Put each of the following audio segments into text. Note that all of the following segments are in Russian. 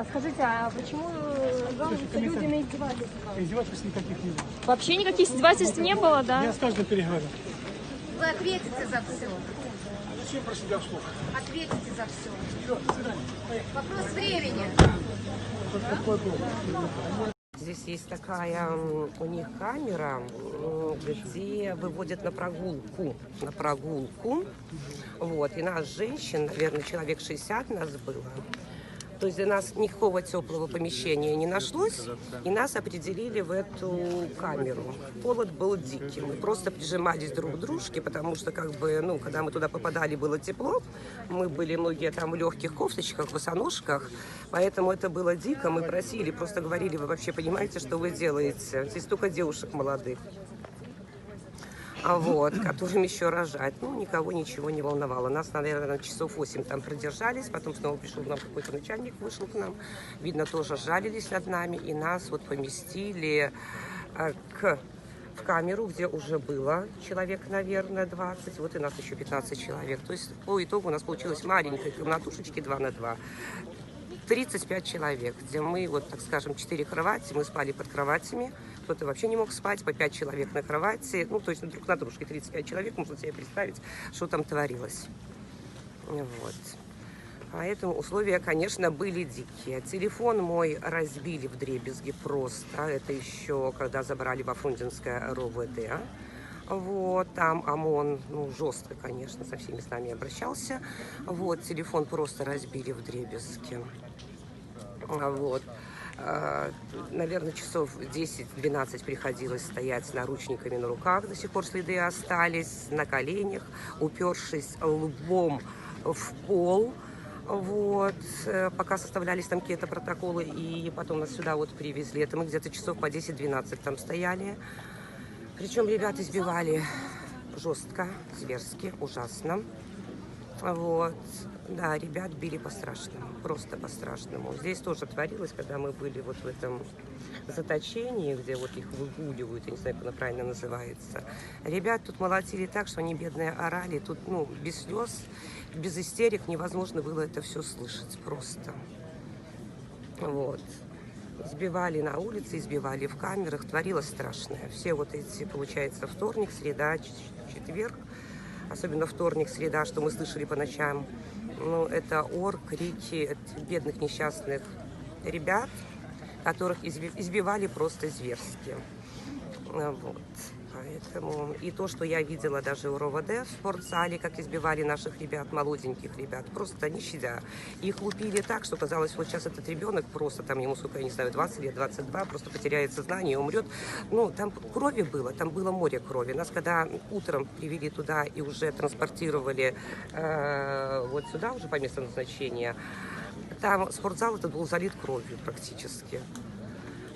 А скажите, а почему жалуются людьми издевательства? Издевательств никаких не было. Вообще никаких издевательств не было, да? Я с каждым переговорю. Вы ответите за все. Зачем про себя вслух? Ответите за все. Все, до свидания. Вопрос времени. Здесь есть такая у них камера, где выводят на прогулку. Вот, и нас, женщин, наверное, человек 60 нас было. То есть для нас никакого теплого помещения не нашлось, и нас определили в эту камеру. Холод был дикий, мы просто прижимались друг к дружке, потому что, как бы, ну, когда мы туда попадали, было тепло, мы были многие там в легких кофточках, в босоножках, поэтому это было дико, мы просили, просто говорили, вы вообще понимаете, что вы делаете? Здесь только девушек молодых. Вот, которым еще рожать. Ну, никого ничего не волновало. Нас, наверное, часов 8 там продержались, потом снова пришел нам какой-то начальник, вышел к нам. Видно, тоже жалились над нами, и нас вот поместили в камеру, где уже было человек, наверное, 20, вот и нас еще 15 человек. То есть по итогу у нас получилось маленькой комнатушечки 2 на 2. 35 человек, где мы, вот так скажем, 4 кровати, мы спали под кроватями, кто-то вообще не мог спать, по 5 человек на кровати, ну, то есть друг на дружке 35 человек, можно себе представить, что там творилось. Вот. Поэтому условия, конечно, были дикие. Телефон мой разбили вдребезги просто, это еще когда забрали во Фрунзенское РОВД. Вот, там ОМОН, ну, жестко, конечно, со всеми с нами обращался. Вот, телефон просто разбили вдребезги. Вот. Наверное, часов 10-12 приходилось стоять с наручниками на руках, до сих пор следы остались, на коленях, упершись лбом в пол. Вот, пока составлялись там какие-то протоколы, и потом нас сюда вот привезли. Это мы где-то часов по 10-12 там стояли. Причем ребят избивали жестко, зверски, ужасно. Вот. Да, ребят били по-страшному, просто по-страшному. Здесь тоже творилось, когда мы были вот в этом заточении, где вот их выгуливают, я не знаю, как оно правильно называется. Ребят тут молотили так, что они, бедные, орали. Тут, ну, без слез, без истерик невозможно было это все слышать просто. Вот. Избивали на улице, избивали в камерах, творилось страшное. Все вот эти, получается, вторник, среда, четверг, особенно вторник, среда, что мы слышали по ночам, ну, это ор, крики бедных несчастных ребят, которых избивали просто зверски. Вот. Поэтому и то, что я видела даже у РОВД в спортзале, как избивали наших ребят, молоденьких ребят, просто не щадя. Их лупили так, что казалось, вот сейчас этот ребенок просто, там ему, сколько, я не знаю, 20 лет, 22, просто потеряет сознание и умрет. Ну, там крови было, там было море крови. Нас когда утром привели туда и уже транспортировали вот сюда, уже по месту назначения, там спортзал этот был залит кровью практически.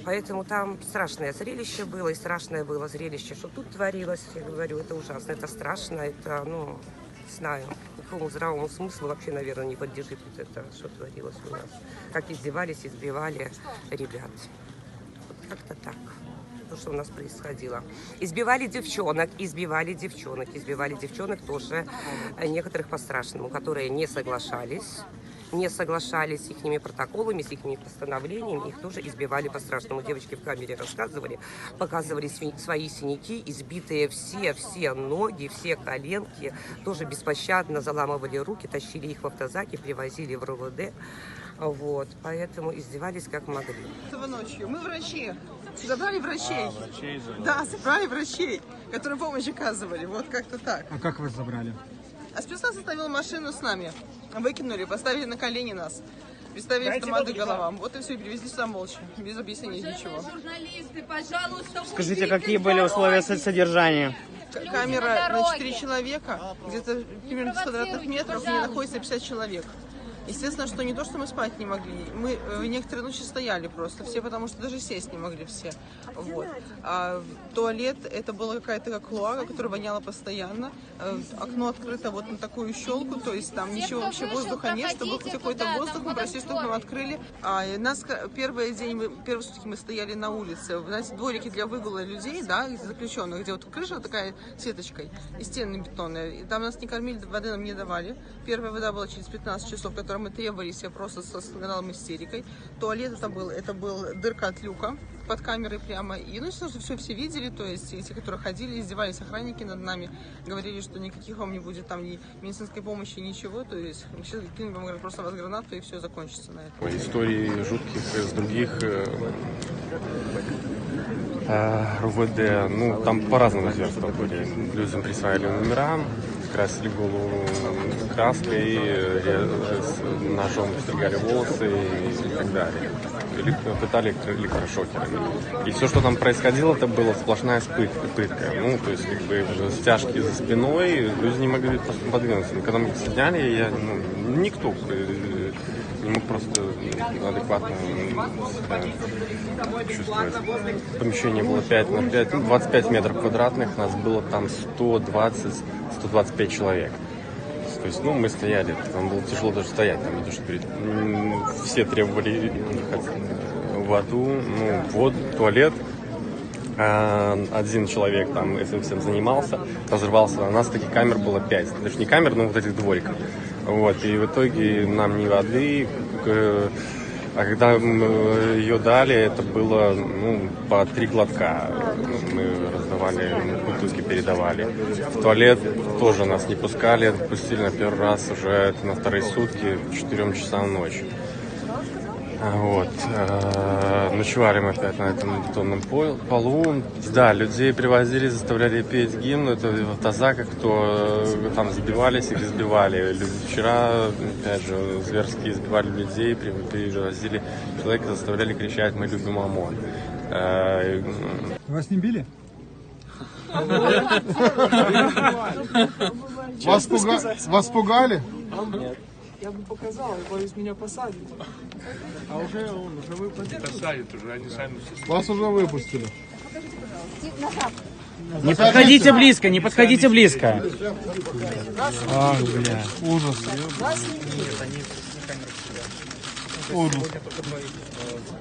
Поэтому там страшное зрелище было, и страшное было зрелище, что тут творилось. Я говорю, это ужасно, это страшно, это, ну, не знаю, никакому здравому смыслу вообще, наверное, не подлежит вот это, что творилось у нас. Как издевались, избивали ребят. Вот как-то так. То, что у нас происходило. Избивали девчонок тоже, некоторых по-страшному, которые не соглашались с их протоколами, с их постановлениями, их тоже избивали по-страшному. Девочки в камере рассказывали, показывали свои синяки, избитые все ноги, все коленки, тоже беспощадно заламывали руки, тащили их в автозаки, привозили в РОВД. Вот, поэтому издевались как могли. Ночью мы врачи, забрали врачей. Врачей забрали. Да, забрали врачей, которые помощь оказывали, вот как-то так. А как вас забрали? А спецназ оставил машину с нами, выкинули, поставили на колени нас, представили автоматы к головам. Вот и все, перевезли сюда молча, без объяснений ничего. Журналисты, пожалуйста, Скажите, какие были условия содержания? Камера на 4 человека, где-то примерно 100 квадратных метров, в ней находится 50 человек. Естественно, что не то, что мы спать не могли, мы некоторые ночи стояли просто, все, потому что даже сесть не могли все. Вот. А туалет, это была какая-то как клоака, которая воняла постоянно. Окно открыто вот на такую щелку, то есть там ничего вообще, воздуха нет, чтобы был какой-то воздух, мы просили, чтобы нам открыли. А нас первые сутки мы стояли на улице, знаете, дворики для выгула людей, да, заключенных, где вот крыша такая сеточкой и стены бетонные. И там нас не кормили, воды нам не давали. Первая вода была через 15 часов, которая котором мы требовали себе просто со скандалом истерикой. Туалет это был дырка от люка под камерой прямо. И, ну, все видели, то есть те, которые ходили, издевались охранники над нами, говорили, что никаких вам не будет там ни медицинской помощи, ничего, то есть мы сейчас кинем вам просто вас гранату и все закончится на этом. Истории жутких из других РУВД, ну, там по-разному зверства были. Людям присваивали номера, красили голову краской, ножом стригали волосы и так далее. Или пытали электрошокерами. И все, что там происходило, это была сплошная пытка. Ну, то есть, как бы, стяжки за спиной, люди не могли просто подвинуться. Когда мы сидели, никто не мог просто адекватно себя чувствовать. Помещение было 5 на 5, 25 метров квадратных, нас было там 120-125 человек. То есть, мы стояли, там было тяжело даже стоять, там не то, что все требовали воду, воду, туалет. Один человек там этим всем занимался, разрывался. У нас таких камер было 5. Даже не камер, но вот этих двориков. Вот. И в итоге нам ни воды. А когда ее дали, это было по 3 глотка. Мы раздавали, бутылки передавали. В туалет тоже нас не пускали. Пустили на первый раз уже это на 2-е сутки, 4 часам ночи. Вот. Ночевали мы опять на этом бетонном полу. Да, людей привозили, заставляли петь гимн. Это в автозаках, кто там сбивались, их избивали. Вчера, опять же, зверски избивали людей, привозили человека, заставляли кричать «Мы любим ОМОН». Вас не били? Вас пугали? Нет. Я бы показал, я боюсь, меня посадят. А уже выпустили. Посадят уже, они сами все. Вас уже выпустили. Не подходите близко, не подходите близко. Ах, бля, ужас. Ужас.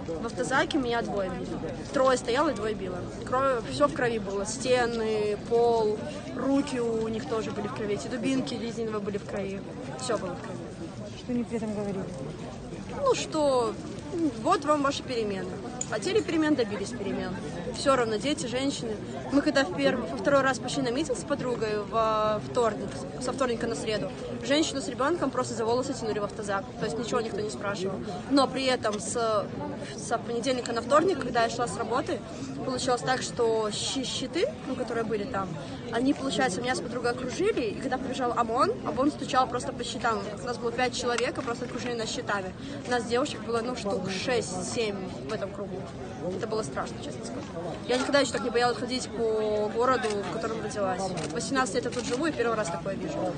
В автозаке меня 2 били. 3 стояло и 2 било. Все в крови было. Стены, пол, руки у них тоже были в крови. Эти дубинки резиновые были в крови. Все было в крови. Что они при этом говорили? Что вот вам ваши перемены. Хотели перемен, добились перемен. Все равно дети, женщины. Мы когда во 2-й раз пошли на митинг с подругой во вторник, со вторника на среду, женщину с ребенком просто за волосы тянули в автозак. То есть ничего никто не спрашивал. Но при этом с понедельника на вторник, когда я шла с работы, получилось так, что щиты, которые были там, они, получается, меня с подругой окружили, и когда побежал ОМОН стучал просто по щитам. У нас было 5 человек, просто окружили нас щитами. У нас девушек было, штук 6-7 в этом кругу. Это было страшно, честно скажу. Я никогда еще так не боялась ходить по городу, в котором родилась. 18 лет я тут живу, и 1-й раз такое вижу.